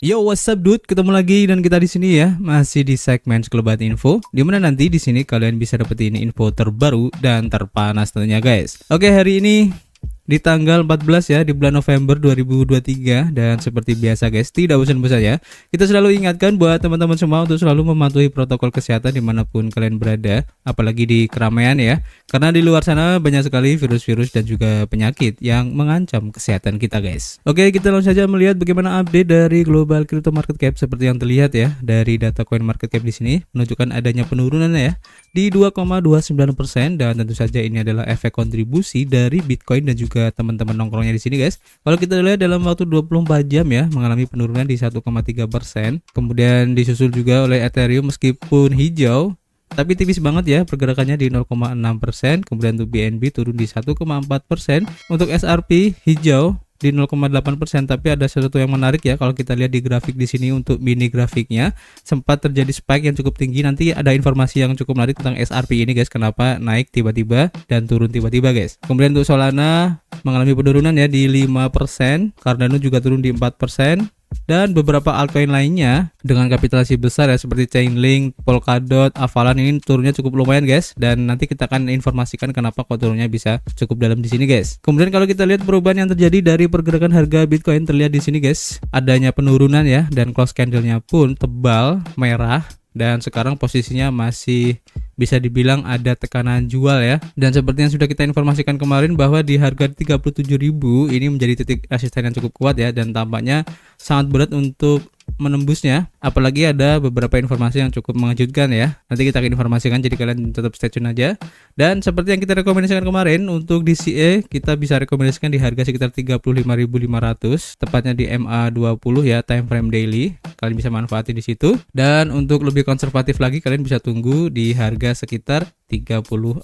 Yo, what's up dude? Ketemu lagi dan kita di sini ya, masih di segmen Sekelebat Info, di mana nanti di sini kalian bisa dapetin info terbaru dan terpanas tentunya guys. Oke, hari ini di tanggal 14 ya, di bulan November 2023, dan seperti biasa guys, tidak bosan-bosan ya, kita selalu ingatkan buat teman-teman semua untuk selalu mematuhi protokol kesehatan dimanapun kalian berada, apalagi di keramaian ya, karena di luar sana banyak sekali virus-virus dan juga penyakit yang mengancam kesehatan kita guys. Oke, kita langsung saja melihat bagaimana update dari global crypto market cap. Seperti yang terlihat ya dari data coin market cap di sini menunjukkan adanya penurunan ya di 2,29%, dan tentu saja ini adalah efek kontribusi dari Bitcoin dan juga teman-teman nongkrongnya di sini guys. Kalau kita lihat dalam waktu 24 jam ya, mengalami penurunan di 1,3%. Kemudian disusul juga oleh Ethereum meskipun hijau tapi tipis banget ya pergerakannya di 0,6%. Kemudian untuk BNB turun di 1,4%. Untuk SRP hijau di 0,8%, tapi ada sesuatu yang menarik ya kalau kita lihat di grafik di sini. Untuk mini grafiknya sempat terjadi spike yang cukup tinggi. Nanti ada informasi yang cukup menarik tentang SRP ini guys, kenapa naik tiba-tiba dan turun tiba-tiba guys. Kemudian untuk Solana mengalami penurunan ya di 5%, Cardano juga turun di 4%. Dan beberapa altcoin lainnya dengan kapitalisasi besar ya seperti Chainlink, Polkadot, Avalanche ini turunnya cukup lumayan guys, dan nanti kita akan informasikan kenapa kok turunnya bisa cukup dalam di sini guys. Kemudian kalau kita lihat perubahan yang terjadi dari pergerakan harga Bitcoin terlihat di sini guys, adanya penurunan ya, dan close candle-nya pun tebal merah, dan sekarang posisinya masih bisa dibilang ada tekanan jual ya. Dan seperti yang sudah kita informasikan kemarin bahwa di harga 37.000 ini menjadi titik resisten yang cukup kuat ya, dan tampaknya sangat berat untuk menembusnya, apalagi ada beberapa informasi yang cukup mengejutkan ya. Nanti kita akan informasikan, jadi kalian tetap stay tune aja. Dan seperti yang kita rekomendasikan kemarin, untuk DCA kita bisa rekomendasikan di harga sekitar 35.500, tepatnya di MA20 ya, time frame daily. Kalian bisa manfaatin di situ. Dan untuk lebih konservatif lagi, kalian bisa tunggu di harga sekitar 34.000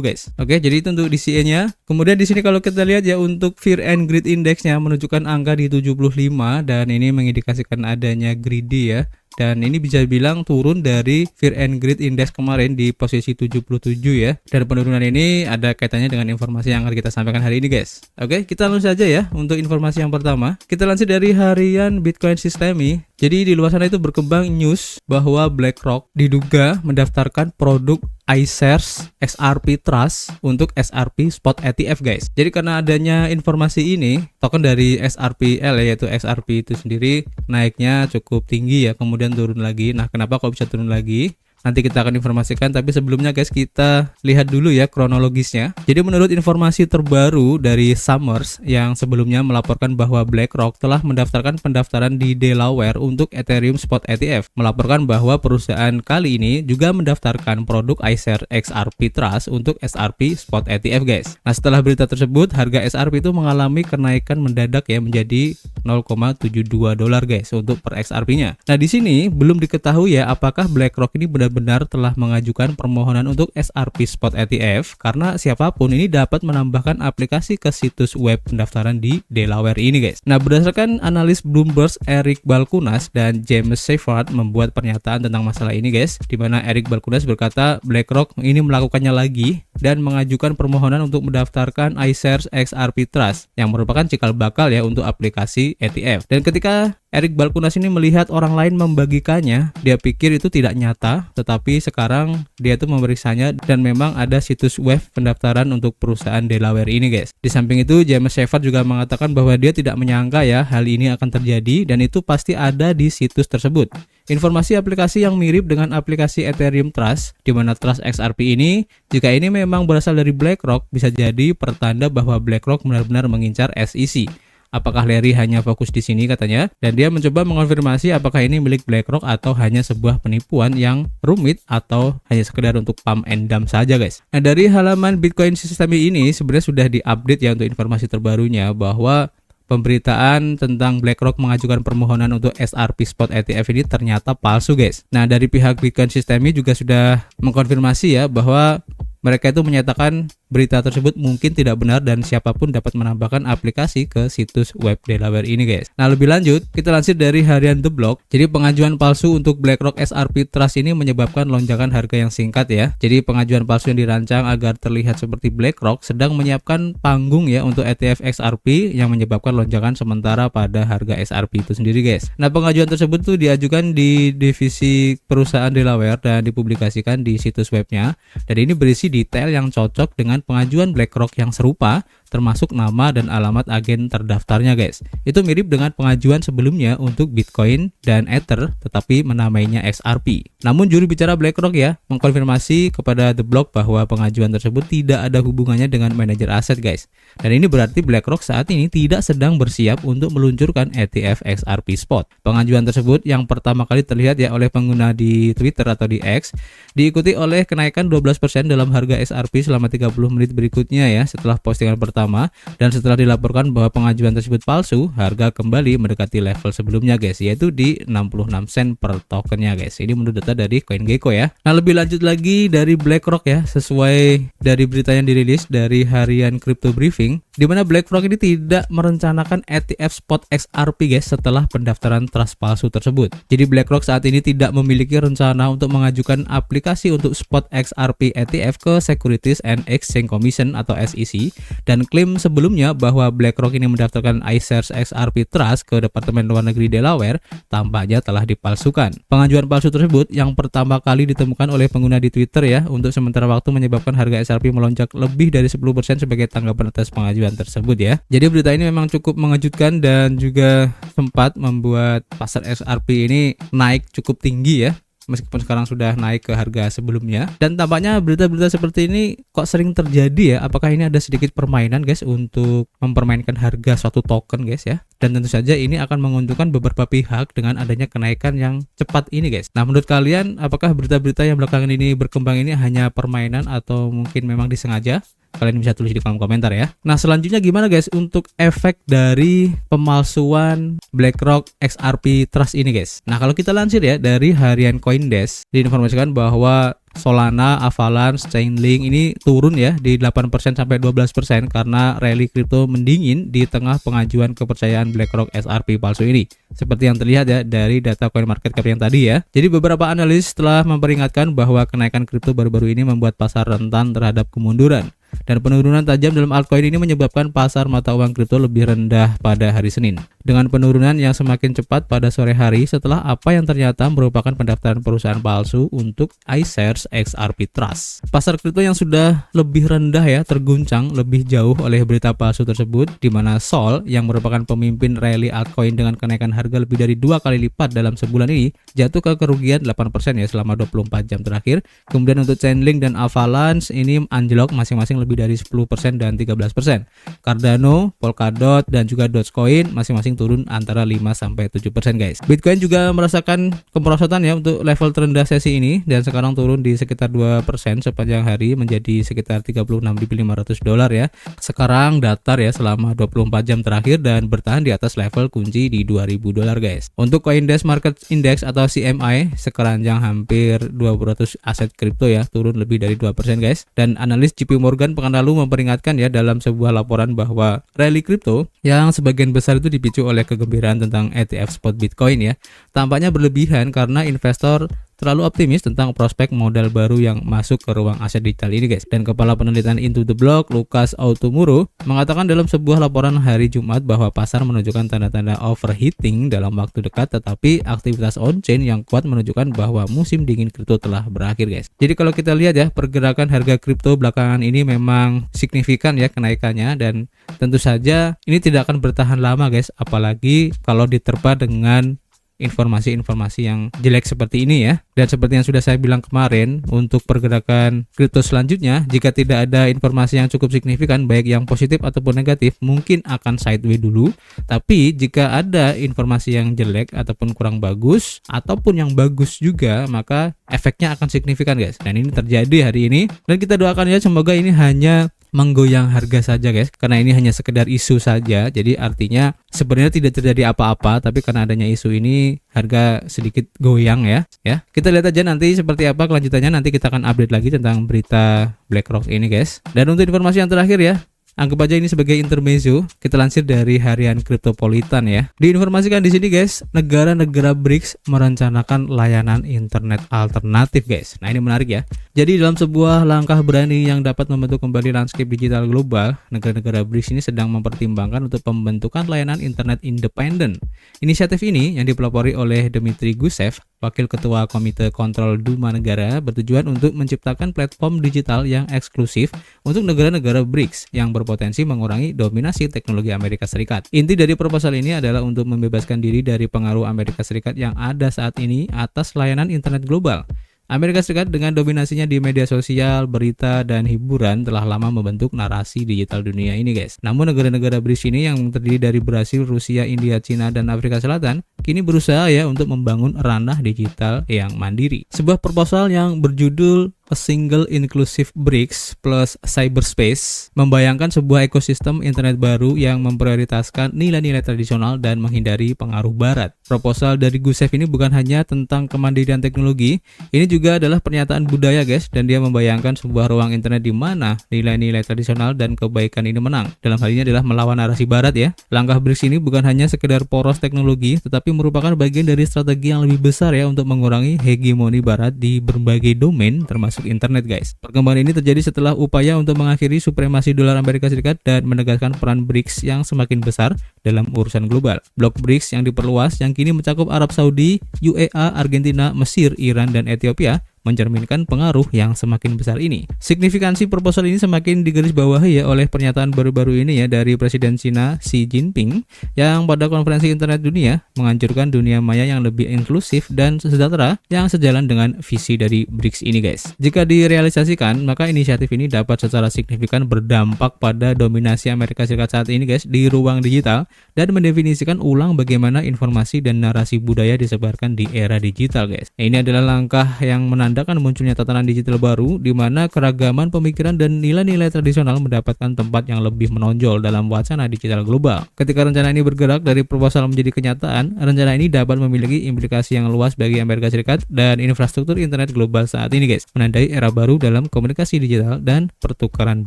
guys. Oke, jadi itu untuk DCA-nya. Kemudian di sini kalau kita lihat ya, untuk Fear and Greed Index-nya menunjukkan angka di 75, dan ini mengindikasikan adanya greedy ya. Dan ini bisa dibilang turun dari Fear and Greed Index kemarin di posisi 77 ya. Dan penurunan ini ada kaitannya dengan informasi yang akan kita sampaikan hari ini guys. Oke, kita langsung saja ya untuk informasi yang pertama. Kita lansir dari harian Bitcoin Systemi. Jadi di luar sana itu berkembang news bahwa BlackRock diduga mendaftarkan produk iShares XRP Trust untuk XRP Spot ETF guys. Jadi karena adanya informasi ini, token dari XRPL yaitu XRP itu sendiri naiknya cukup tinggi ya, kemudian turun lagi. Nah, kenapa kok bisa turun lagi? Nanti kita akan informasikan, tapi sebelumnya guys kita lihat dulu ya kronologisnya. Jadi menurut informasi terbaru dari Summers yang sebelumnya melaporkan bahwa BlackRock telah mendaftarkan pendaftaran di Delaware untuk Ethereum Spot ETF, melaporkan bahwa perusahaan kali ini juga mendaftarkan produk iShares XRP Trust untuk XRP Spot ETF guys. Nah, setelah berita tersebut, harga XRP itu mengalami kenaikan mendadak ya menjadi $0.72 guys untuk per XRP-nya. Nah, di sini belum diketahui ya apakah BlackRock ini benar telah mengajukan permohonan untuk XRP Spot ETF, karena siapapun ini dapat menambahkan aplikasi ke situs web pendaftaran di Delaware ini guys. Nah, berdasarkan analis Bloomberg Eric Balchunas dan James Seyfarth membuat pernyataan tentang masalah ini guys, di mana Eric Balchunas berkata BlackRock ini melakukannya lagi dan mengajukan permohonan untuk mendaftarkan iShares XRP Trust yang merupakan cikal bakal ya untuk aplikasi ETF. Dan ketika Eric Balchunas ini melihat orang lain membagikannya, dia pikir itu tidak nyata, tetapi sekarang dia tuh memeriksanya dan memang ada situs web pendaftaran untuk perusahaan Delaware ini guys. Di samping itu, James Seyfarth juga mengatakan bahwa dia tidak menyangka ya hal ini akan terjadi, dan itu pasti ada di situs tersebut. Informasi aplikasi yang mirip dengan aplikasi Ethereum Trust, di mana Trust XRP ini, jika ini memang berasal dari BlackRock, bisa jadi pertanda bahwa BlackRock benar-benar mengincar SEC. Apakah Larry hanya fokus di sini katanya, dan dia mencoba mengonfirmasi apakah ini milik BlackRock atau hanya sebuah penipuan yang rumit atau hanya sekedar untuk pump and dump saja guys. Nah, dari halaman Bitcoin Systemi ini sebenarnya sudah diupdate ya untuk informasi terbarunya bahwa pemberitaan tentang BlackRock mengajukan permohonan untuk XRP Spot ETF ini ternyata palsu guys. Nah, dari pihak Bitcoin Systemi juga sudah mengkonfirmasi ya bahwa mereka itu menyatakan berita tersebut mungkin tidak benar dan siapapun dapat menambahkan aplikasi ke situs web Delaware ini guys. Nah lebih lanjut, kita lansir dari harian The Block. Jadi pengajuan palsu untuk BlackRock XRP Trust ini menyebabkan lonjakan harga yang singkat ya. Jadi pengajuan palsu yang dirancang agar terlihat seperti BlackRock sedang menyiapkan panggung ya untuk ETF XRP yang menyebabkan lonjakan sementara pada harga XRP itu sendiri guys. Nah pengajuan tersebut tuh diajukan di divisi perusahaan Delaware dan dipublikasikan di situs webnya. Dan ini berisi detail yang cocok dengan pengajuan BlackRock yang serupa, termasuk nama dan alamat agen terdaftarnya guys. Itu mirip dengan pengajuan sebelumnya untuk Bitcoin dan Ether tetapi menamainya XRP. Namun juru bicara BlackRock ya mengkonfirmasi kepada The Block bahwa pengajuan tersebut tidak ada hubungannya dengan manajer aset guys. Dan ini berarti BlackRock saat ini tidak sedang bersiap untuk meluncurkan ETF XRP Spot. Pengajuan tersebut yang pertama kali terlihat ya oleh pengguna di Twitter atau di X diikuti oleh kenaikan 12% dalam harga XRP selama 30 menit berikutnya ya setelah postingan pertama, dan setelah dilaporkan bahwa pengajuan tersebut palsu, harga kembali mendekati level sebelumnya guys, yaitu di 66 sen per tokennya guys. Ini menurut data dari CoinGecko ya. Nah lebih lanjut lagi dari BlackRock ya, sesuai dari berita yang dirilis dari harian Crypto Briefing, di mana BlackRock ini tidak merencanakan ETF Spot XRP guys setelah pendaftaran trust palsu tersebut. Jadi BlackRock saat ini tidak memiliki rencana untuk mengajukan aplikasi untuk Spot XRP ETF ke Securities and Exchange Commission atau SEC, dan klaim sebelumnya bahwa BlackRock ini mendaftarkan iShares XRP Trust ke Departemen Luar Negeri Delaware tampaknya telah dipalsukan. Pengajuan palsu tersebut yang pertama kali ditemukan oleh pengguna di Twitter ya untuk sementara waktu menyebabkan harga XRP melonjak lebih dari 10% sebagai tanggapan atas pengajuan tersebut ya. Jadi berita ini memang cukup mengejutkan dan juga sempat membuat pasar XRP ini naik cukup tinggi ya, meskipun sekarang sudah naik ke harga sebelumnya. Dan tampaknya berita-berita seperti ini kok sering terjadi ya. Apakah ini ada sedikit permainan guys untuk mempermainkan harga suatu token guys ya. Dan tentu saja ini akan menguntungkan beberapa pihak dengan adanya kenaikan yang cepat ini guys. Nah menurut kalian apakah berita-berita yang belakangan ini berkembang ini hanya permainan atau mungkin memang disengaja? Kalian bisa tulis di kolom komentar ya. Nah selanjutnya gimana guys untuk efek dari pemalsuan BlackRock XRP Trust ini guys. Nah kalau kita lansir ya dari harian CoinDesk, diinformasikan bahwa Solana, Avalanche, Chainlink ini turun ya di 8% sampai 12% karena rally kripto mendingin di tengah pengajuan kepercayaan BlackRock XRP palsu ini. Seperti yang terlihat ya dari data CoinMarketCap yang tadi ya. Jadi beberapa analis telah memperingatkan bahwa kenaikan kripto baru-baru ini membuat pasar rentan terhadap kemunduran. Dan penurunan tajam dalam altcoin ini menyebabkan pasar mata uang kripto lebih rendah pada hari Senin. Dengan penurunan yang semakin cepat pada sore hari setelah apa yang ternyata merupakan pendaftaran perusahaan palsu untuk iShares XRP Trust. Pasar kripto yang sudah lebih rendah ya terguncang lebih jauh oleh berita palsu tersebut, di mana Sol yang merupakan pemimpin rally altcoin dengan kenaikan harga lebih dari 2 kali lipat dalam sebulan ini jatuh ke kerugian 8% ya selama 24 jam terakhir. Kemudian untuk Chainlink dan Avalanche ini anjlok masing-masing lebih dari 10% dan 13%. Cardano, Polkadot dan juga Dogecoin masing-masing turun antara 5-7% guys. Bitcoin juga merasakan kemerosotan ya untuk level terendah sesi ini dan sekarang turun di sekitar 2% sepanjang hari menjadi sekitar $36.500 ya. Sekarang datar ya selama 24 jam terakhir dan bertahan di atas level kunci di $2.000 guys. Untuk CoinDesk Market Index atau CMI sekeranjang hampir 200 aset kripto ya turun lebih dari 2% guys. Dan analis JP Morgan pekan lalu memperingatkan ya dalam sebuah laporan bahwa rally kripto yang sebagian besar itu dipicu oleh kegembiraan tentang ETF Spot Bitcoin ya tampaknya berlebihan karena investor terlalu optimis tentang prospek modal baru yang masuk ke ruang aset digital ini guys. Dan kepala penelitian Into the Block Lucas Automuro mengatakan dalam sebuah laporan hari Jumat bahwa pasar menunjukkan tanda-tanda overheating dalam waktu dekat, tetapi aktivitas on-chain yang kuat menunjukkan bahwa musim dingin kripto telah berakhir guys. Jadi kalau kita lihat ya pergerakan harga kripto belakangan ini memang signifikan ya kenaikannya, dan tentu saja ini tidak akan bertahan lama guys, apalagi kalau diterpa dengan informasi-informasi yang jelek seperti ini ya. Dan seperti yang sudah saya bilang kemarin, untuk pergerakan kripto selanjutnya jika tidak ada informasi yang cukup signifikan baik yang positif ataupun negatif mungkin akan sideways dulu. Tapi jika ada informasi yang jelek ataupun kurang bagus ataupun yang bagus juga, maka efeknya akan signifikan guys. Dan ini terjadi hari ini dan kita doakan ya semoga ini hanya menggoyang harga saja guys, karena ini hanya sekedar isu saja. Jadi artinya sebenarnya tidak terjadi apa-apa, tapi karena adanya isu ini harga sedikit goyang ya. Kita lihat aja nanti seperti apa kelanjutannya. Nanti kita akan update lagi tentang berita BlackRock ini guys. Dan untuk informasi yang terakhir ya, anggap aja ini sebagai intermezzo. Kita lansir dari harian Cryptopolitan ya. Diinformasikan di sini guys, negara-negara BRICS merencanakan layanan internet alternatif guys. Nah, ini menarik ya. Jadi dalam sebuah langkah berani yang dapat membentuk kembali landscape digital global, negara-negara BRICS ini sedang mempertimbangkan untuk pembentukan layanan internet independen. Inisiatif ini yang dipelopori oleh Dmitry Gusev, Wakil Ketua Komite Kontrol Duma Negara, bertujuan untuk menciptakan platform digital yang eksklusif untuk negara-negara BRICS yang berpotensi mengurangi dominasi teknologi Amerika Serikat. Inti dari proposal ini adalah untuk membebaskan diri dari pengaruh Amerika Serikat yang ada saat ini atas layanan internet global. Amerika Serikat dengan dominasinya di media sosial, berita, dan hiburan telah lama membentuk narasi digital dunia ini guys. Namun negara-negara BRICS ini yang terdiri dari Brasil, Rusia, India, Cina, dan Afrika Selatan kini berusaha ya untuk membangun ranah digital yang mandiri. Sebuah proposal yang berjudul A Single Inclusive BRICS plus Cyberspace membayangkan sebuah ekosistem internet baru yang memprioritaskan nilai-nilai tradisional dan menghindari pengaruh barat. Proposal dari Gusev ini bukan hanya tentang kemandirian teknologi, ini juga adalah pernyataan budaya guys, dan dia membayangkan sebuah ruang internet di mana nilai-nilai tradisional dan kebaikan ini menang. Dalam hal ini adalah melawan narasi barat ya. Langkah BRICS ini bukan hanya sekedar poros teknologi, tetapi merupakan bagian dari strategi yang lebih besar ya untuk mengurangi hegemoni barat di berbagai domain termasuk internet guys. Perkembangan ini terjadi setelah upaya untuk mengakhiri supremasi dolar Amerika Serikat dan menegaskan peran BRICS yang semakin besar dalam urusan global. Blok BRICS yang diperluas yang kini mencakup Arab Saudi, UEA, Argentina, Mesir, Iran, dan Ethiopia mencerminkan pengaruh yang semakin besar ini. Signifikansi proposal ini semakin digarisbawahi ya oleh pernyataan baru-baru ini ya dari Presiden Cina Xi Jinping yang pada konferensi internet dunia menganjurkan dunia maya yang lebih inklusif dan sejahtera yang sejalan dengan visi dari BRICS ini guys. Jika direalisasikan, maka inisiatif ini dapat secara signifikan berdampak pada dominasi Amerika Serikat saat ini guys di ruang digital dan mendefinisikan ulang bagaimana informasi dan narasi budaya disebarkan di era digital guys. Nah, ini adalah langkah yang menandakan munculnya tatanan digital baru di mana keragaman pemikiran dan nilai-nilai tradisional mendapatkan tempat yang lebih menonjol dalam wacana digital global. Ketika rencana ini bergerak dari proposal menjadi kenyataan, rencana ini dapat memiliki implikasi yang luas bagi Amerika Serikat dan infrastruktur internet global saat ini guys, menandai era baru dalam komunikasi digital dan pertukaran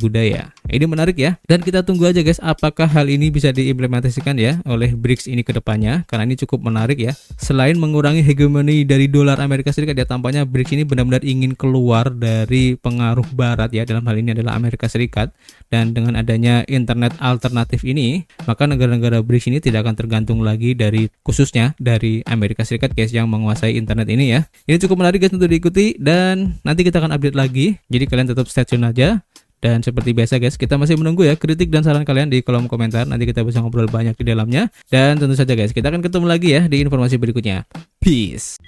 budaya. Ini menarik ya, dan kita tunggu aja guys apakah hal ini bisa diimplementasikan ya oleh BRICS ini ke depannya, karena ini cukup menarik ya. Selain mengurangi hegemoni dari dolar Amerika Serikat ya, tampaknya BRICS ini benar-benar ingin keluar dari pengaruh barat ya, dalam hal ini adalah Amerika Serikat. Dan dengan adanya internet alternatif ini, maka negara-negara BRICS ini tidak akan tergantung lagi dari khususnya dari Amerika Serikat guys yang menguasai internet ini ya. Ini cukup menarik guys untuk diikuti, dan nanti kita akan update lagi. Jadi kalian tetap stay tune aja. Dan seperti biasa guys, kita masih menunggu ya kritik dan saran kalian di kolom komentar. Nanti kita bisa ngobrol banyak di dalamnya. Dan tentu saja guys, kita akan ketemu lagi ya di informasi berikutnya. Peace.